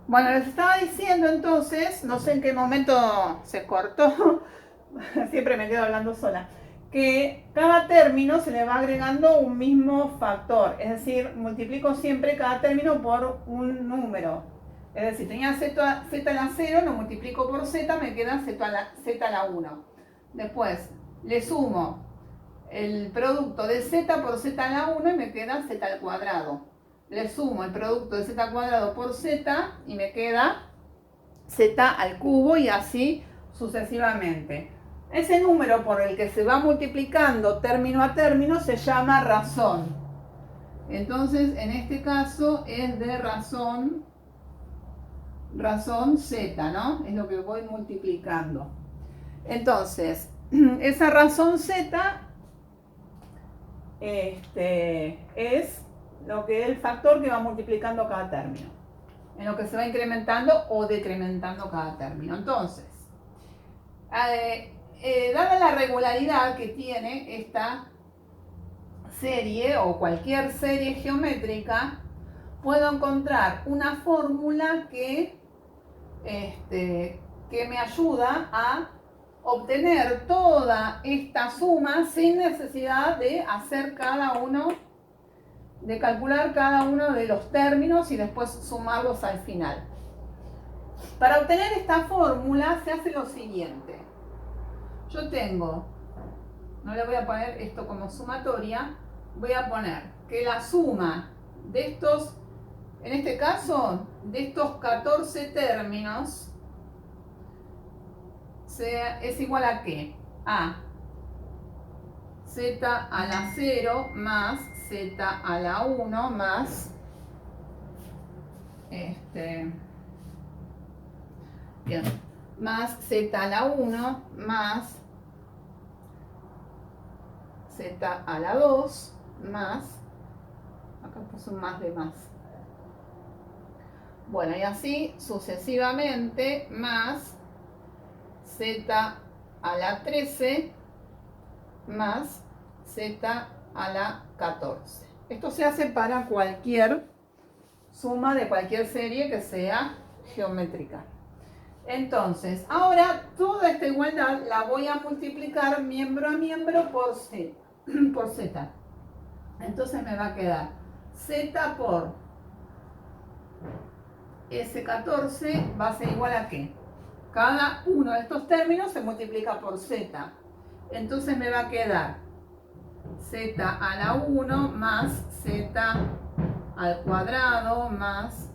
Bueno, les estaba diciendo entonces, no sé en qué momento se cortó, siempre me quedo hablando sola, que cada término se le va agregando un mismo factor, es decir, multiplico siempre cada término por un número. Es decir, tenía z a la 0, lo multiplico por z, me queda z a la 1. Después le sumo el producto de z por z a la 1 y me queda z al cuadrado. Le sumo el producto de z cuadrado por z y me queda z al cubo y así sucesivamente. Ese número por el que se va multiplicando término a término se llama razón. Entonces, en este caso es de razón z, ¿no? Es lo que voy multiplicando. Entonces, esa razón z es lo que es el factor que va multiplicando cada término, en lo que se va incrementando o decrementando cada término. Entonces, dada la regularidad que tiene esta serie o cualquier serie geométrica, puedo encontrar una fórmula que me ayuda a obtener toda esta suma sin necesidad de hacer de calcular cada uno de los términos y después sumarlos al final. Para obtener esta fórmula se hace lo siguiente. Yo tengo, no le voy a poner esto como sumatoria, voy a poner que la suma de estos, en este caso, de estos 14 términos, es igual a ¿qué? A z a la 0 más z a la 1 más bien, más z a la 1 más z a la 2 más, acá puse un más de más. Bueno, y así sucesivamente más z a la 13 más z a la 14. Esto se hace para cualquier suma de cualquier serie que sea geométrica. Entonces, ahora toda esta igualdad la voy a multiplicar miembro a miembro por z. Por z. Entonces me va a quedar z por S14 va a ser igual a ¿qué? Cada uno de estos términos se multiplica por z. Entonces me va a quedar z a la 1 más z al cuadrado más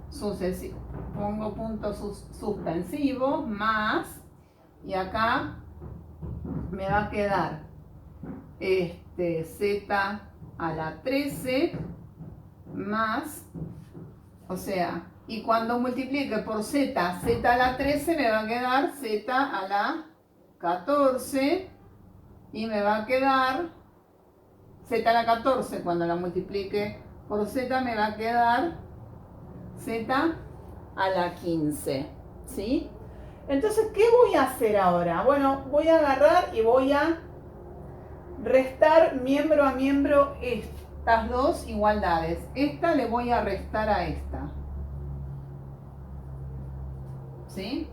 sucesivo. Pongo punto suspensivo más, y acá me va a quedar z a la 13 más, o sea, y cuando multiplique por z a la 13 me va a quedar z a la 14 y me va a quedar z a la 14 cuando la multiplique por z me va a quedar z a la 15, ¿sí? Entonces, ¿qué voy a hacer ahora? Bueno, voy a agarrar y voy a restar miembro a miembro estas dos igualdades. Esta le voy a restar a esta, ¿sí?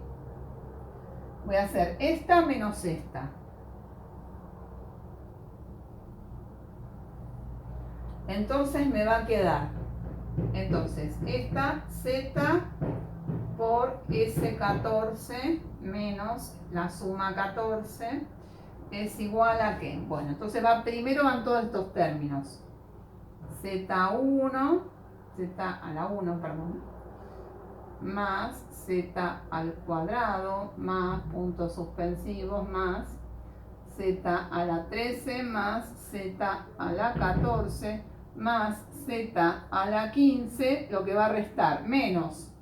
Voy a hacer esta menos esta. Entonces me va a quedar, entonces, esta z por S14 menos la suma 14 es igual a ¿qué? Bueno, entonces primero van todos estos términos. Z1, Z a la 1, perdón, más Z al cuadrado, más puntos suspensivos, más Z a la 13, más Z a la 14, más Z a la 15, lo que va a restar, menos.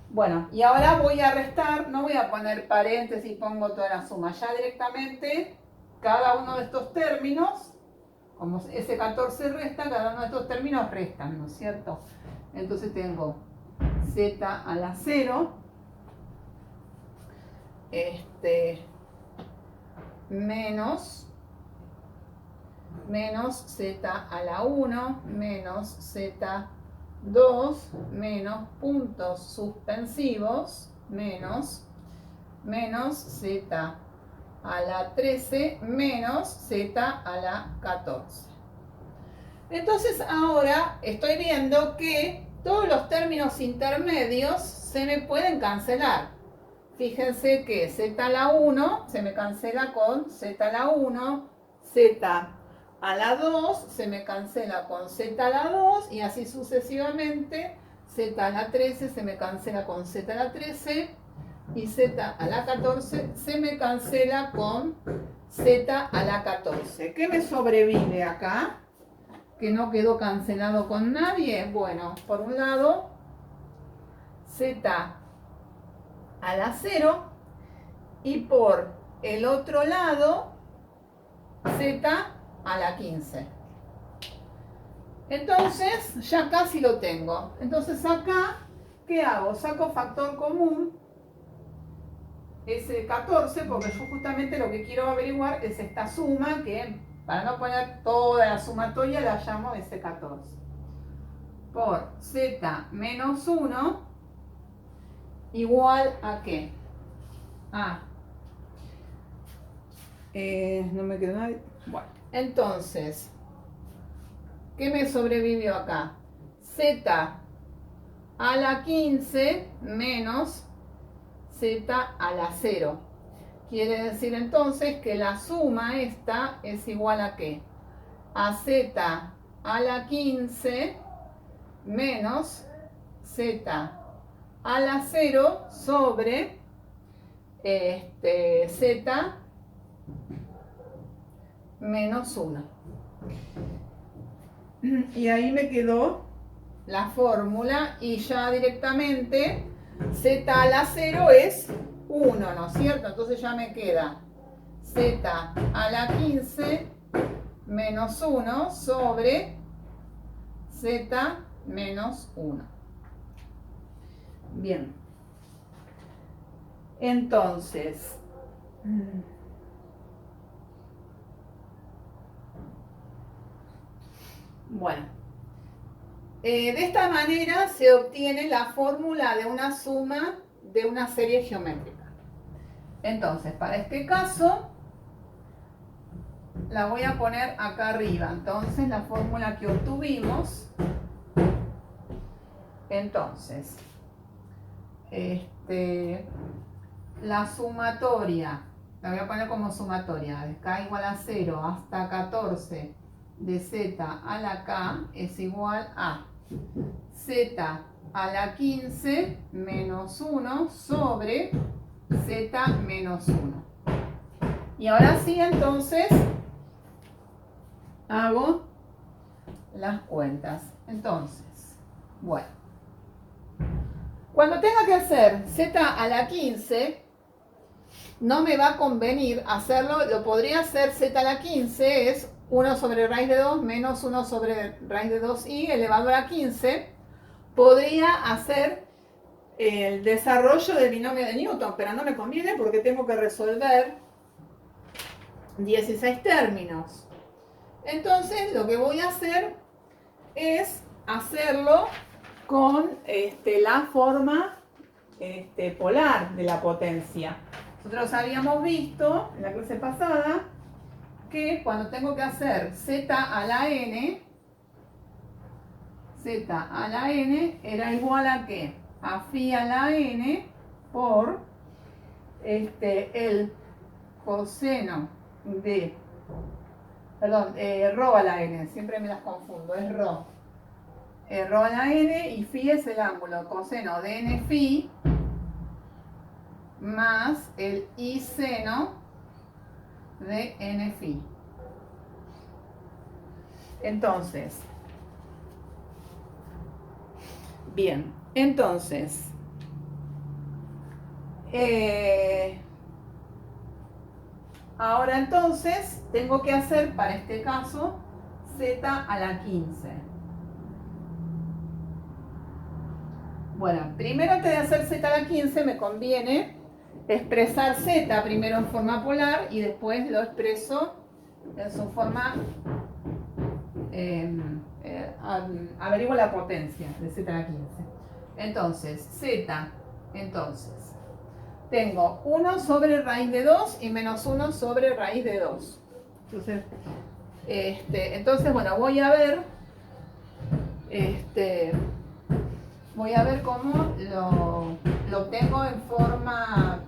Bueno, y ahora voy a restar, no voy a poner paréntesis y pongo toda la suma, ya directamente cada uno de estos términos, como ese 14 resta, cada uno de estos términos restan, ¿no es cierto? Entonces tengo z a la 0, menos z a la 1, menos z 2 menos puntos suspensivos menos z a la 13 menos z a la 14. Entonces ahora estoy viendo que todos los términos intermedios se me pueden cancelar. Fíjense que z a la 1 se me cancela con z a la 1, z a la 2 se me cancela con z a la 2 y así sucesivamente. Z a la 13 se me cancela con z a la 13 y z a la 14 se me cancela con z a la 14. ¿Qué me sobrevive acá? Que no quedó cancelado con nadie. Bueno, por un lado, z a la 0 y por el otro lado, z a la 15. Entonces, ya casi lo tengo. Entonces acá, ¿qué hago? Saco factor común, ese 14, porque yo justamente lo que quiero averiguar es esta suma, que para no poner toda la sumatoria la llamo S14. Por z menos 1 igual a ¿qué? No me quedó nada. Bueno, entonces, ¿qué me sobrevivió acá? Z a la 15 menos z a la 0. Quiere decir entonces que la suma esta es igual a ¿qué? A z a la 15 menos z a la 0 sobre z menos 1. Y ahí me quedó la fórmula y ya directamente z a la 0 es 1, ¿no es cierto? Entonces ya me queda z a la 15 menos 1 sobre z menos 1. Bien. Entonces, bueno, de esta manera se obtiene la fórmula de una suma de una serie geométrica. Entonces, para este caso, la voy a poner acá arriba. Entonces, la fórmula que obtuvimos, entonces, la sumatoria, la voy a poner como sumatoria, de k igual a 0 hasta 14 de z a la k es igual a z a la 15 menos 1 sobre z menos 1. Y ahora sí, entonces, hago las cuentas. Entonces, bueno, cuando tenga que hacer z a la 15, no me va a convenir hacerlo, lo podría hacer z a la 15, es 1 sobre raíz de 2 menos 1 sobre raíz de 2i elevado a la 15. Podría hacer el desarrollo del binomio de Newton, pero no me conviene porque tengo que resolver 16 términos. Entonces lo que voy a hacer es hacerlo con la forma polar de la potencia. Nosotros habíamos visto en la clase pasada que cuando tengo que hacer z a la n era igual a ¿qué? A phi a la n por el coseno de, perdón, rho a la n, siempre me las confundo, es rho. Rho a la n y phi es el ángulo, coseno de n phi más el i seno de n phi. Entonces, bien, entonces, ahora entonces tengo que hacer para este caso z a la 15. Bueno, primero antes de hacer z a la 15 me conviene expresar z primero en forma polar y después lo expreso en su forma averiguo la potencia de z a la 15. Entonces, z, tengo 1 sobre raíz de 2 y menos 1 sobre raíz de 2. Entonces, bueno, voy a ver cómo lo obtengo en forma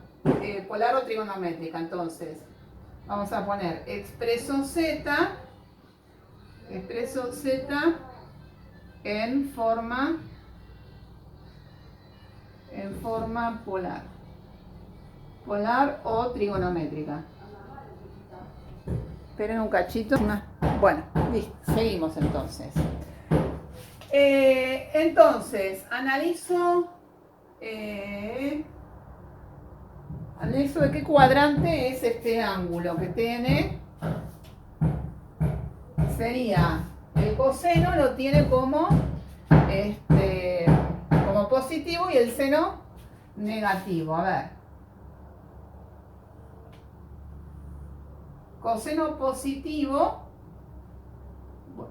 polar o trigonométrica. Entonces, vamos a poner expreso z en forma polar o trigonométrica. Esperen un cachito. Bueno, listo, seguimos entonces. Entonces, analizo de qué cuadrante es este ángulo que tiene. Sería el coseno, lo tiene como positivo y el seno negativo. A ver, coseno positivo,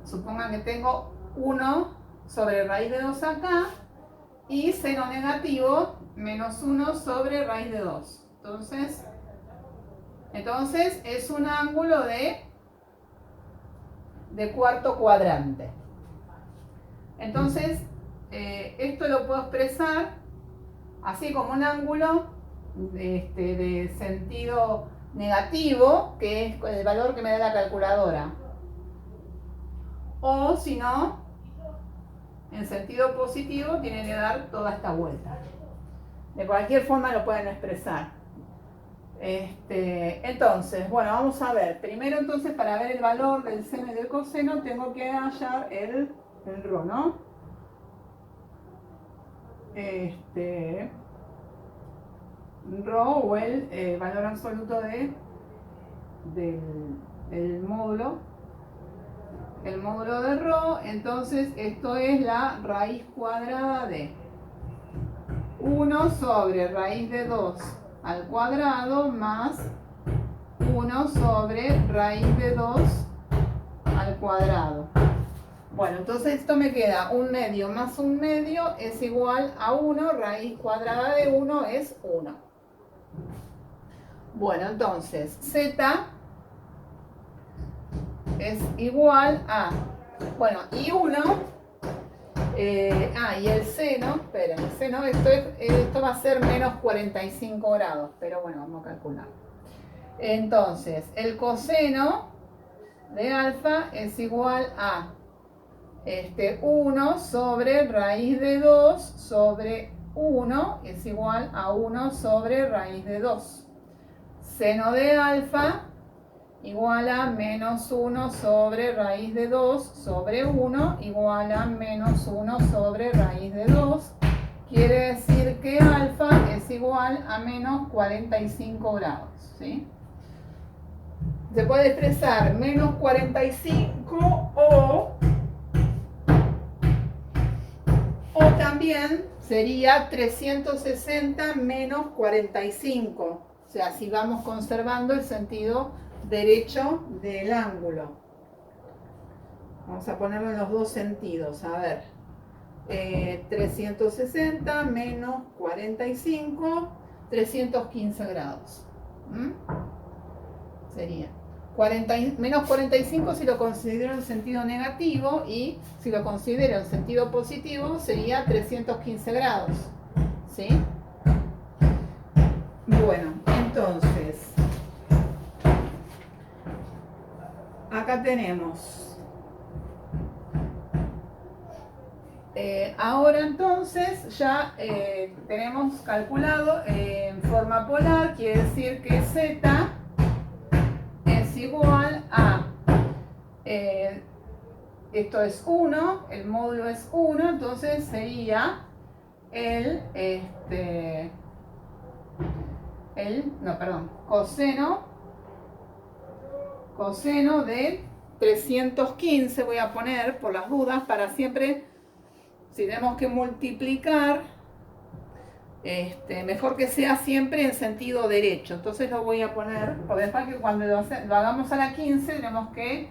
supongan que tengo 1 sobre raíz de 2 acá, y seno negativo menos 1 sobre raíz de 2. Entonces es un ángulo de cuarto cuadrante. Entonces esto lo puedo expresar así como un ángulo de sentido negativo, que es el valor que me da la calculadora, o si no, en sentido positivo tiene que dar toda esta vuelta. De cualquier forma lo pueden expresar. Entonces, bueno, vamos a ver. Primero, entonces, para ver el valor del seno y del coseno, tengo que hallar el ρ, ¿no? Ρ, o el valor absoluto del módulo. El módulo de ρ, entonces esto es la raíz cuadrada de 1 sobre raíz de 2 al cuadrado más 1 sobre raíz de 2 al cuadrado. Bueno, entonces esto me queda 1 medio más 1 medio es igual a 1, raíz cuadrada de 1 es 1. Bueno, entonces z es igual a, bueno, y 1, y el seno, esperen, el seno, esto va a ser menos 45 grados, pero bueno, vamos a calcular. Entonces, el coseno de alfa es igual a 1 sobre raíz de 2 sobre 1 es igual a 1 sobre raíz de 2. Seno de alfa igual a menos 1 sobre raíz de 2 sobre 1 igual a menos 1 sobre raíz de 2. Quiere decir que alfa es igual a menos 45 grados, ¿sí? Se puede expresar menos 45 o también sería 360 menos 45. O sea, si vamos conservando el sentido derecho del ángulo. Vamos a ponerlo en los dos sentidos. A ver, 360 menos 45, 315 grados. Sería menos 45 si lo considero en sentido negativo, y si lo considero en sentido positivo sería 315 grados. ¿Sí? Bueno, entonces acá tenemos. Ahora entonces ya tenemos calculado en forma polar, quiere decir que z es igual a, esto es 1, el módulo es 1, entonces sería coseno de 315, voy a poner por las dudas, para siempre, si tenemos que multiplicar, mejor que sea siempre en sentido derecho. Entonces lo voy a poner, porque después que cuando lo hagamos a la 15 tenemos que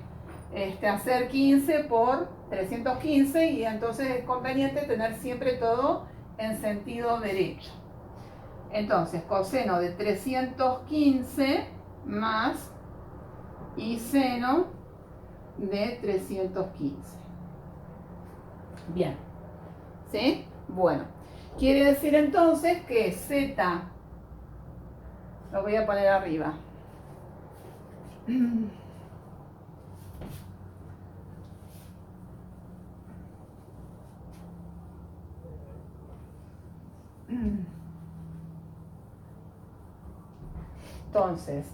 hacer 15 por 315 y entonces es conveniente tener siempre todo en sentido derecho. Entonces, coseno de 315 más y seno de 315. Bien. ¿Sí? Bueno. Quiere decir entonces que z, lo voy a poner arriba. Entonces,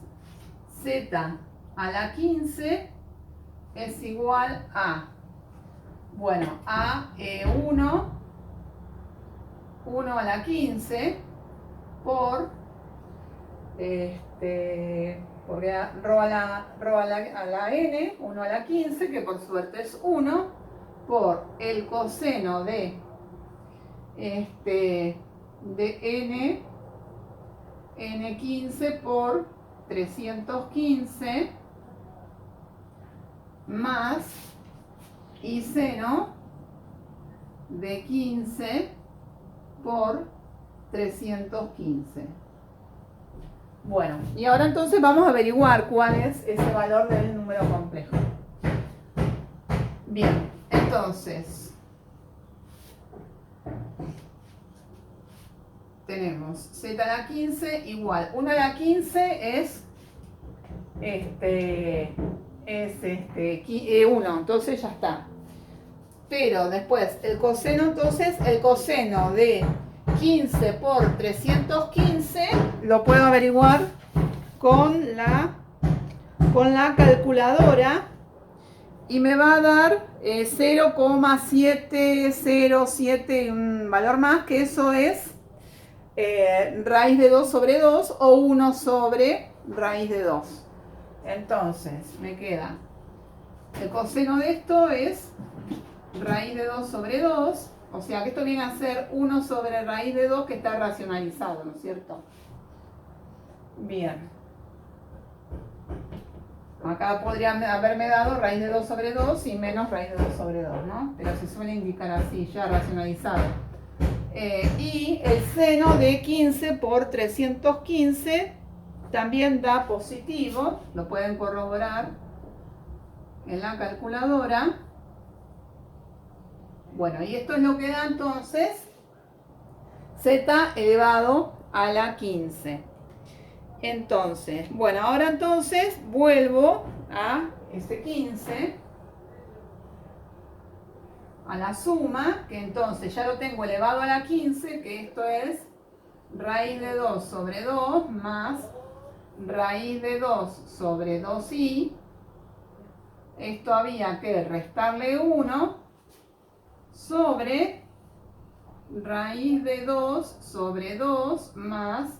z a la 15 es igual a, bueno, a 1 a la 15 por, porque rho a la n, 1 a la 15, que por suerte es 1, por el coseno de n15 por 315 más y seno de 15 por 315. Bueno, y ahora entonces vamos a averiguar cuál es ese valor del número complejo. Bien, entonces tenemos z a la 15 igual 1 a la 15 es 1, entonces ya está. Pero después el coseno, entonces el coseno de 15 por 315 lo puedo averiguar con la calculadora y me va a dar 0,707, un valor más, que eso es raíz de 2 sobre 2 o 1 sobre raíz de 2. Entonces me queda, el coseno de esto es raíz de 2 sobre 2, o sea que esto viene a ser 1 sobre raíz de 2 que está racionalizado, ¿no es cierto? Bien. Acá podría haberme dado raíz de 2 sobre 2 y menos raíz de 2 sobre 2, ¿no? Pero se suele indicar así, ya racionalizado. Y el seno de 15 por 315 también da positivo, lo pueden corroborar en la calculadora. Bueno, y esto es lo que da entonces z elevado a la 15. Entonces, bueno, ahora entonces vuelvo a ese 15, a la suma, que entonces ya lo tengo elevado a la 15, que esto es raíz de 2 sobre 2 más raíz de 2 sobre 2i. Esto había que restarle 1 sobre raíz de 2 sobre 2 más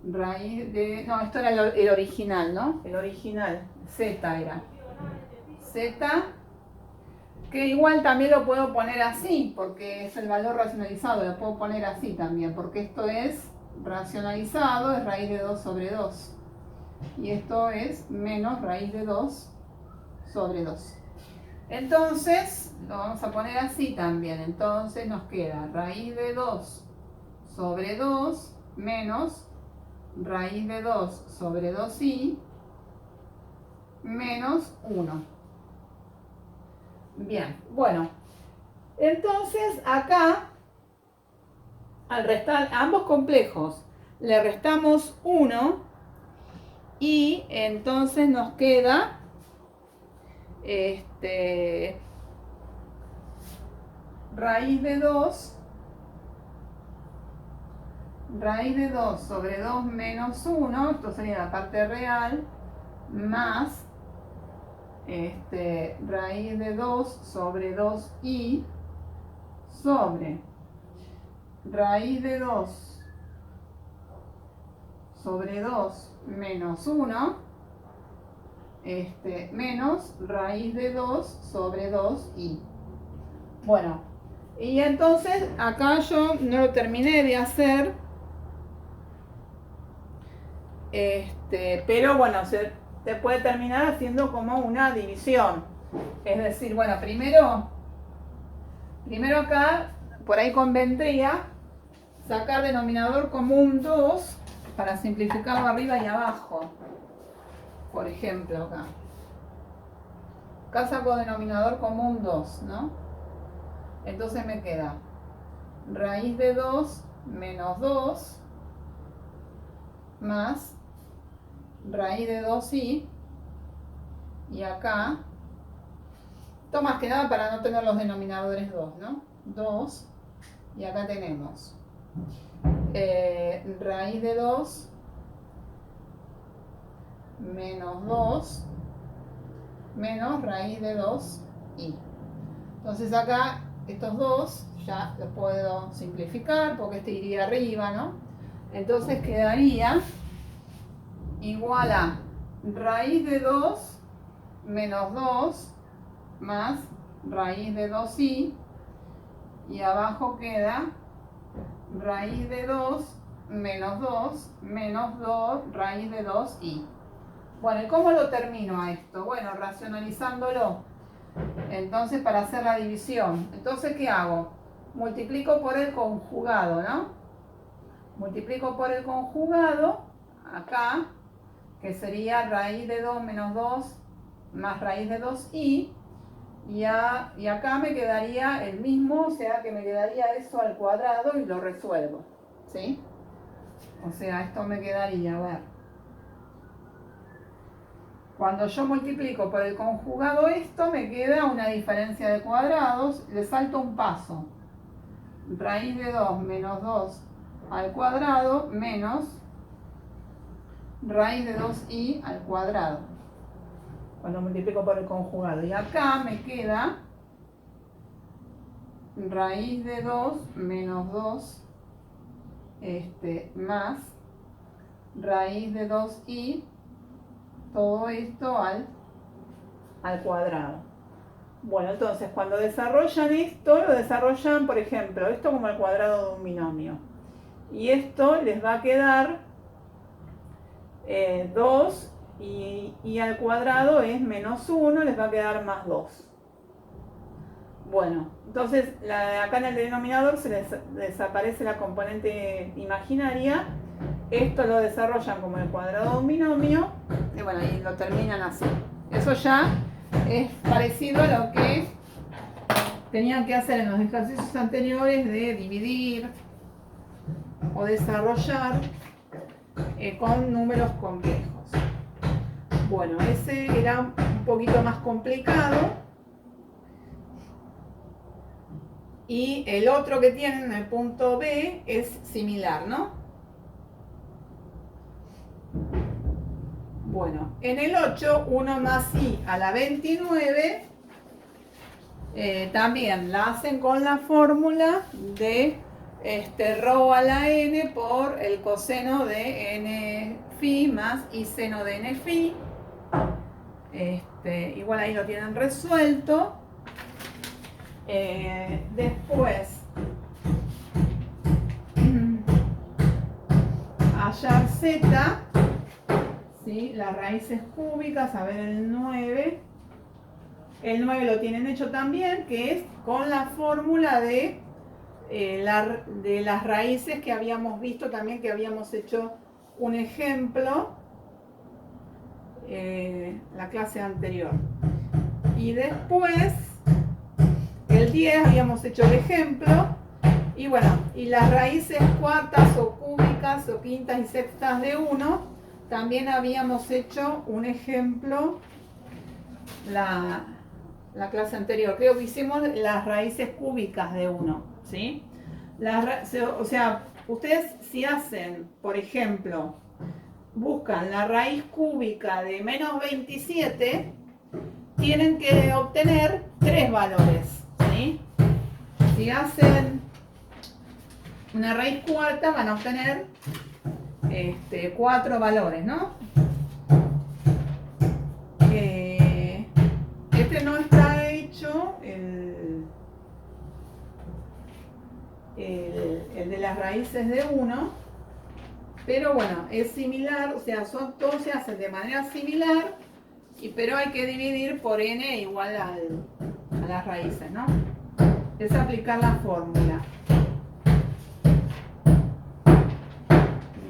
raíz de... No, esto era el original, ¿no? El original, z era. Z, que igual también lo puedo poner así, porque es el valor racionalizado, lo puedo poner así también, porque esto es racionalizado, es raíz de 2 sobre 2. Y esto es menos raíz de 2 sobre 2. Entonces, lo vamos a poner así también. Entonces nos queda raíz de 2 sobre 2 menos raíz de 2 sobre 2i menos 1. Bien, bueno. Entonces acá, al restar ambos complejos, le restamos 1 y entonces nos queda raíz de 2 sobre 2 menos 1, esto sería la parte real, más raíz de 2 sobre 2i sobre raíz de 2 sobre 2 menos 1, menos raíz de 2 sobre 2i. Bueno, y entonces acá yo no lo terminé de hacer, pero bueno, se puede terminar haciendo como una división. Es decir, bueno, primero acá, por ahí convendría sacar denominador común 2 para simplificarlo arriba y abajo. Por ejemplo, acá. Acá saco denominador común 2, ¿no? Entonces me queda raíz de 2 menos 2 más raíz de 2i. Y acá, esto más que nada para no tener los denominadores 2, ¿no? 2. Y acá tenemos raíz de 2 menos 2 menos raíz de 2i. Entonces acá estos dos ya los puedo simplificar porque este iría arriba, ¿no? Entonces quedaría igual a raíz de 2 menos 2 más raíz de 2i, y abajo queda raíz de 2 menos 2 raíz de 2i. Bueno, ¿y cómo lo termino a esto? Bueno, racionalizándolo. Entonces, para hacer la división, entonces, ¿qué hago? Multiplico por el conjugado, ¿no? Multiplico por el conjugado, acá, que sería raíz de 2 menos 2 más raíz de 2i, y acá me quedaría el mismo, o sea que me quedaría eso al cuadrado y lo resuelvo, ¿sí? O sea, esto me quedaría, a ver, cuando yo multiplico por el conjugado esto, me queda una diferencia de cuadrados, le salto un paso, raíz de 2 menos 2 al cuadrado menos raíz de 2i al cuadrado, cuando multiplico por el conjugado. Y acá me queda raíz de 2 menos 2 más raíz de 2i, todo esto al cuadrado. Bueno, entonces cuando desarrollan esto, lo desarrollan, por ejemplo, esto como el cuadrado de un binomio. Y esto les va a quedar 2 y al cuadrado es menos 1, les va a quedar más 2. Bueno, entonces acá en el denominador se les desaparece la componente imaginaria. Esto lo desarrollan como el cuadrado de un binomio y bueno, y lo terminan así. Eso ya es parecido a lo que tenían que hacer en los ejercicios anteriores de dividir o desarrollar con números complejos. Bueno, ese era un poquito más complicado. Y el otro que tienen en el punto B es similar, ¿no? Bueno, en el 8, 1 más i a la 29, también la hacen con la fórmula de rho a la n por el coseno de n phi más i seno de n phi. Igual ahí lo tienen resuelto. Después, hallar z, ¿sí? Las raíces cúbicas, a ver el 9. El 9 lo tienen hecho también, que es con la fórmula de las raíces que habíamos visto también, que habíamos hecho un ejemplo la clase anterior. Y después, el 10 habíamos hecho el ejemplo. Y bueno, y las raíces cuartas o cúbicas o quintas y sextas de 1, también habíamos hecho un ejemplo la clase anterior. Creo que hicimos las raíces cúbicas de 1, ¿sí? O sea, ustedes si hacen, por ejemplo, buscan la raíz cúbica de menos 27, tienen que obtener 3 valores, ¿sí? Si hacen una raíz cuarta, van a obtener 4 valores, ¿no? Este no está hecho, el de las raíces de 1, pero bueno, es similar, o sea, todos se hacen de manera similar, pero hay que dividir por n igual a las raíces, ¿no? Es aplicar la fórmula.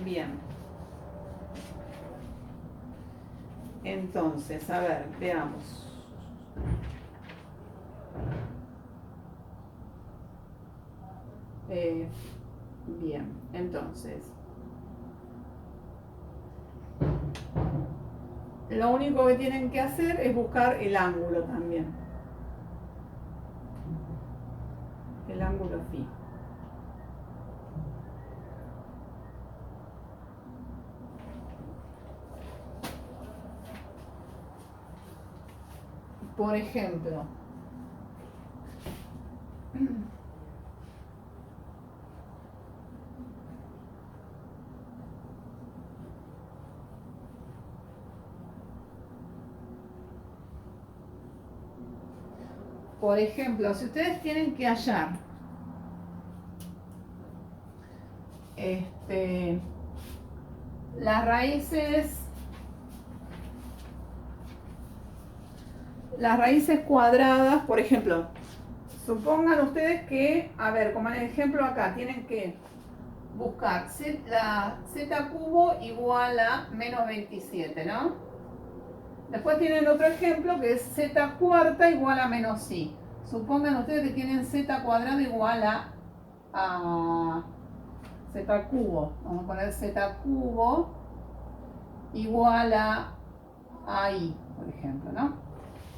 Bien. Entonces, a ver, veamos. Bien, entonces. Lo único que tienen que hacer es buscar el ángulo también. El ángulo phi. Por ejemplo, si ustedes tienen que hallar las raíces cuadradas, por ejemplo, supongan ustedes que, a ver, como en el ejemplo acá, tienen que buscar la z cubo igual a menos 27, ¿no? Después tienen otro ejemplo que es z cuarta igual a menos i. Supongan ustedes que tienen z cuadrado igual a z cubo. Vamos a poner z cubo igual a i, por ejemplo, ¿no?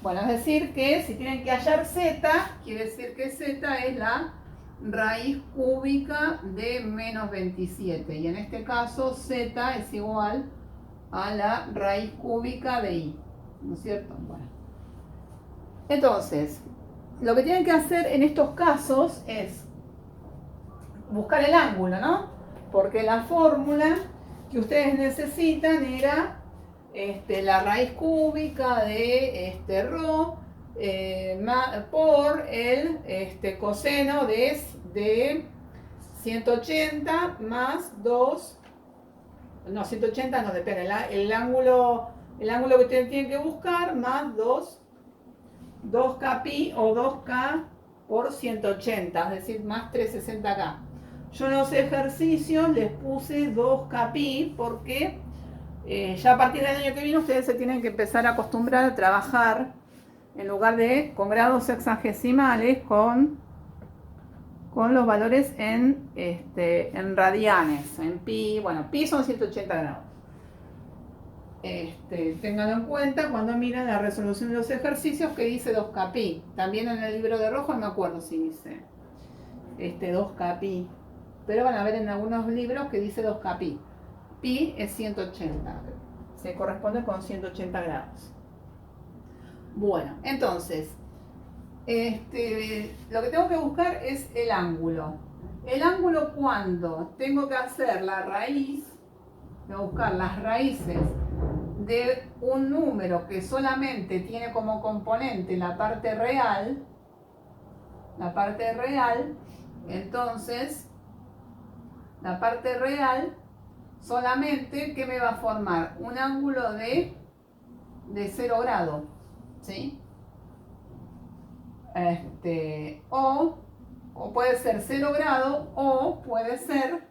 Bueno, es decir que si tienen que hallar z, quiere decir que z es la raíz cúbica de menos 27. Y en este caso z es igual a la raíz cúbica de i, ¿no es cierto? Bueno. Entonces, lo que tienen que hacer en estos casos es buscar el ángulo, ¿no? Porque la fórmula que ustedes necesitan era la raíz cúbica de rho por el coseno de 180 más 2, no, 180 no depende, el ángulo que ustedes tienen que buscar más 2k pi o 2k por 180, es decir, más 360k. Yo en los ejercicios les puse 2k pi porque ya a partir del año que viene ustedes se tienen que empezar a acostumbrar a trabajar en lugar de con grados sexagesimales con los valores en radianes, en pi. Bueno, pi son 180 grados. Ténganlo en cuenta cuando miren la resolución de los ejercicios que dice 2k pi. También en el libro de rojo no me acuerdo si dice 2k pi, pero van a ver en algunos libros que dice 2k pi. Pi es 180, se corresponde con 180 grados. Bueno, entonces, lo que tengo que buscar es el ángulo. El ángulo cuando tengo que hacer la raíz, tengo que buscar las raíces de un número que solamente tiene como componente la parte real, entonces, la parte real solamente que me va a formar un ángulo de 0 grados, ¿sí? O puede ser 0 grados o puede ser,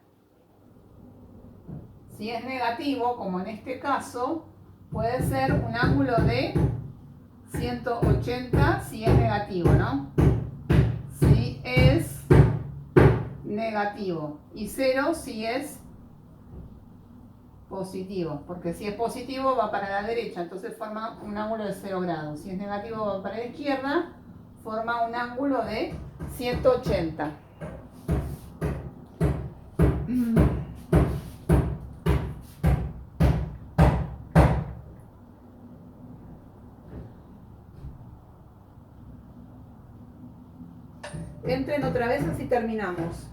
si es negativo, como en este caso, puede ser un ángulo de 180 si es negativo, ¿no? Si es negativo y 0 si es positivo, porque si es positivo va para la derecha, entonces forma un ángulo de 0 grados. Si es negativo va para la izquierda, forma un ángulo de 180. Entren otra vez así terminamos.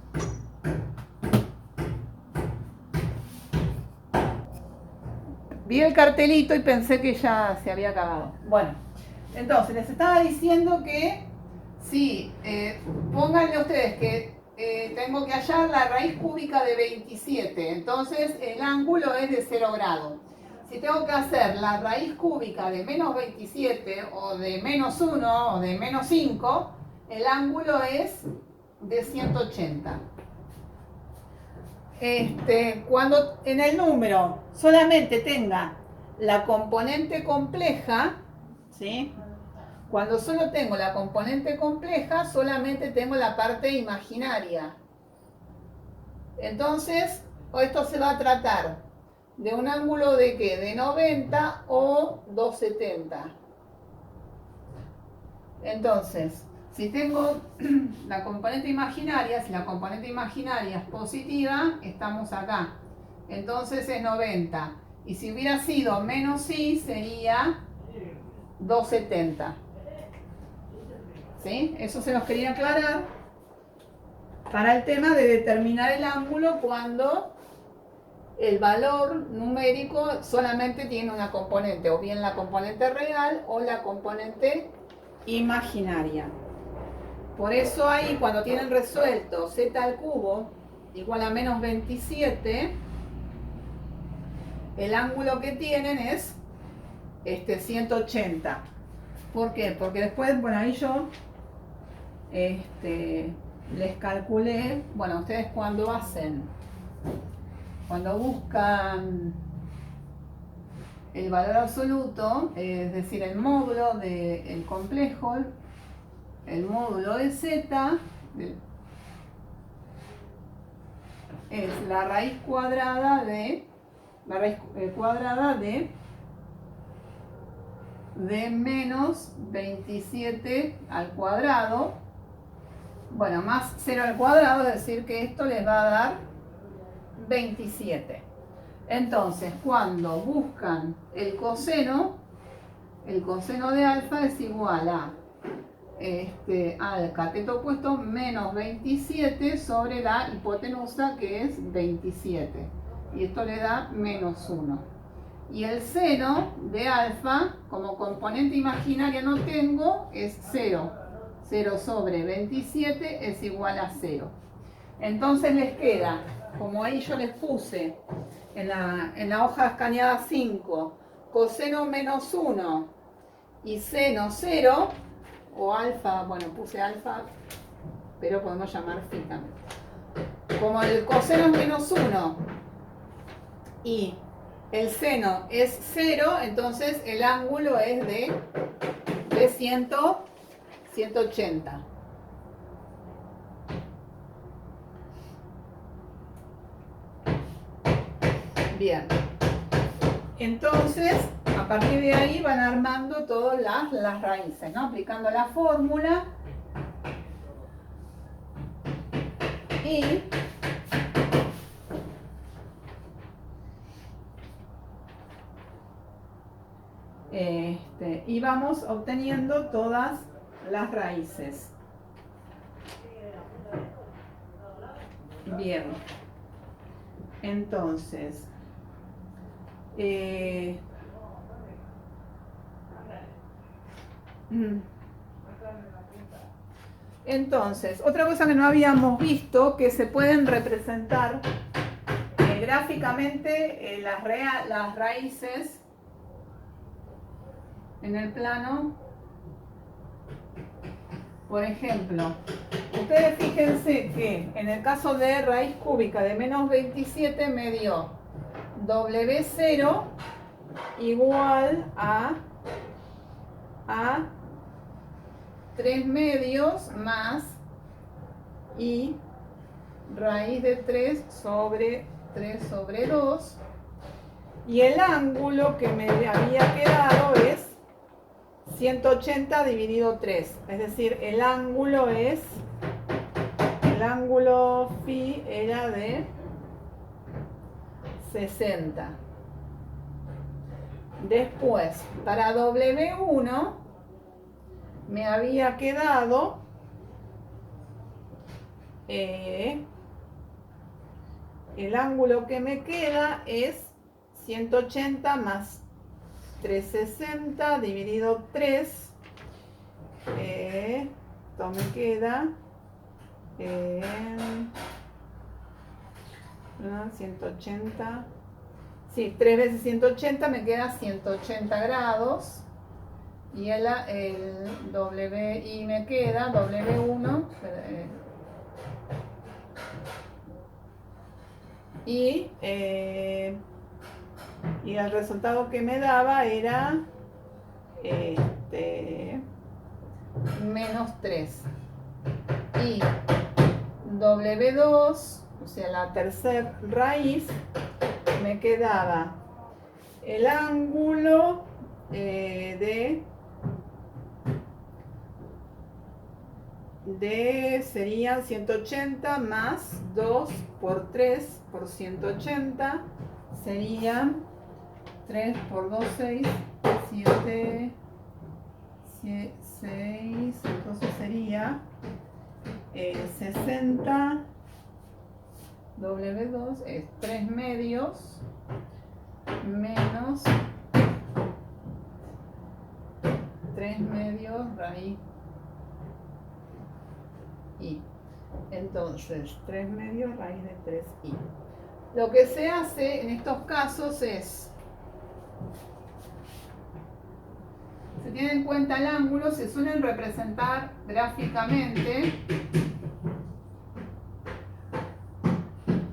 Vi el cartelito y pensé que ya se había acabado. Bueno, entonces les estaba diciendo que sí, pónganle ustedes que tengo que hallar la raíz cúbica de 27. Entonces el ángulo es de 0 grados. si tengo que hacer la raíz cúbica de menos 27 o de menos 1 o de menos 5, el ángulo es de 180. Cuando en el número solamente tenga la componente compleja, ¿sí? Cuando solo tengo la componente compleja, solamente tengo la parte imaginaria. Entonces, esto se va a tratar de un ángulo de ¿qué? De 90 o 270. Entonces, si tengo la componente imaginaria, si la componente imaginaria es positiva, estamos acá. Entonces es 90. Y si hubiera sido menos i, sería 270. ¿Sí? Eso se los quería aclarar para el tema de determinar el ángulo cuando el valor numérico solamente tiene una componente, o bien la componente real o la componente imaginaria. Por eso ahí cuando tienen resuelto z al cubo igual a menos 27, el ángulo que tienen es 180. ¿Por qué? Porque después, bueno, ahí yo les calculé, bueno, ustedes cuando buscan el valor absoluto, es decir, el módulo del complejo, el módulo de z es la raíz cuadrada de menos 27 al cuadrado, bueno, más 0 al cuadrado, es decir que esto les va a dar 27. Entonces, cuando buscan el coseno de alfa es igual a al cateto opuesto menos 27 sobre la hipotenusa, que es 27. Y esto le da menos 1. Y el seno de alfa, como componente imaginaria no tengo, es 0. 0 sobre 27 es igual a 0. Entonces les queda, como ahí yo les puse en la hoja escaneada 5, coseno menos 1 y seno 0, o alfa, bueno, puse alfa, pero podemos llamar phi también. Como el coseno es menos 1 y el seno es 0, entonces el ángulo es de 180. Bien. Entonces, a partir de ahí van armando todas las raíces, ¿no? Aplicando la fórmula. Y vamos obteniendo todas las raíces. Bien. Entonces, otra cosa que no habíamos visto, que se pueden representar gráficamente las raíces en el plano. Por ejemplo, ustedes fíjense que en el caso de raíz cúbica de menos 27 me dio W0 igual a 3 medios más y raíz de 3 sobre 2, y el ángulo que me había quedado es 180 dividido 3, es decir, el ángulo phi era de 60. Después, para W1 me había quedado el ángulo que me queda es 180 más 360 dividido 3. Esto me queda 180. Sí, 3 veces 180 me queda 180 grados. Y el WI me queda, W1. Y el resultado que me daba era menos 3. Y W2, o sea, la tercera raíz, me quedaba el ángulo serían 180 más 2 por 3 por 180 serían 3 por 2, 6, 7, 6, entonces sería 60. W2 es 3 medios menos 3 medios raíz I. Entonces, 3 medios raíz de 3i. Lo que se hace en estos casos es, se tiene en cuenta el ángulo, se suelen representar gráficamente,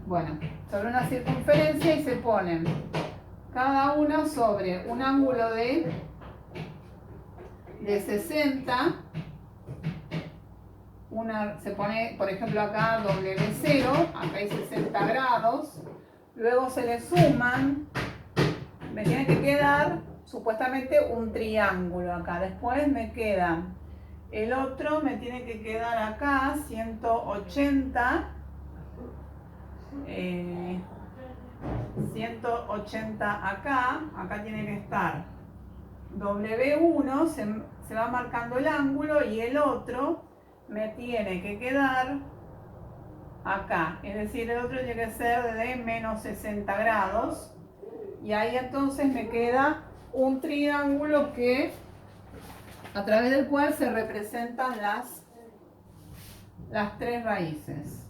bueno, sobre una circunferencia y se ponen cada una sobre un ángulo de 60. Se pone, por ejemplo, acá W0, acá hay 60 grados, luego se le suman, me tiene que quedar supuestamente un triángulo acá, después me queda el otro, me tiene que quedar acá 180, 180 acá tiene que estar W1, se va marcando el ángulo y el otro me tiene que quedar acá, es decir, el otro tiene que ser de menos 60 grados y ahí entonces me queda un triángulo a través del cual se representan las tres raíces.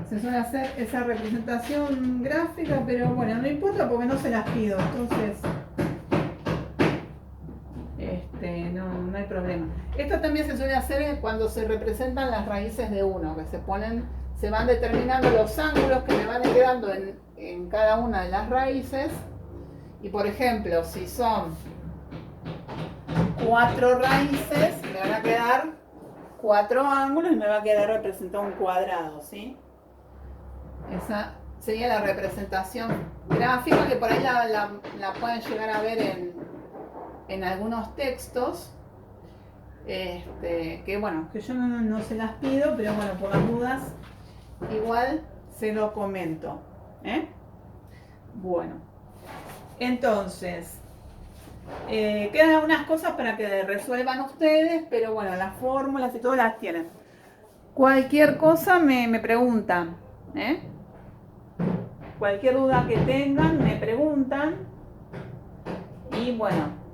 Se suele hacer esa representación gráfica, pero bueno, no importa porque no se las pido, entonces no hay problema. Esto también se suele hacer cuando se representan las raíces de uno, que se van determinando los ángulos que me van quedando en cada una de las raíces. Y por ejemplo, si son 4 raíces, me van a quedar 4 ángulos y me va a quedar representado un cuadrado, ¿sí? Esa sería la representación gráfica, que por ahí la pueden llegar a ver en algunos textos, que bueno, que yo no se las pido, pero bueno, por las dudas igual se lo comento, Bueno, entonces quedan algunas cosas para que resuelvan ustedes, pero bueno, las fórmulas y todo las tienen. Cualquier cosa me preguntan, Cualquier duda que tengan me preguntan y bueno,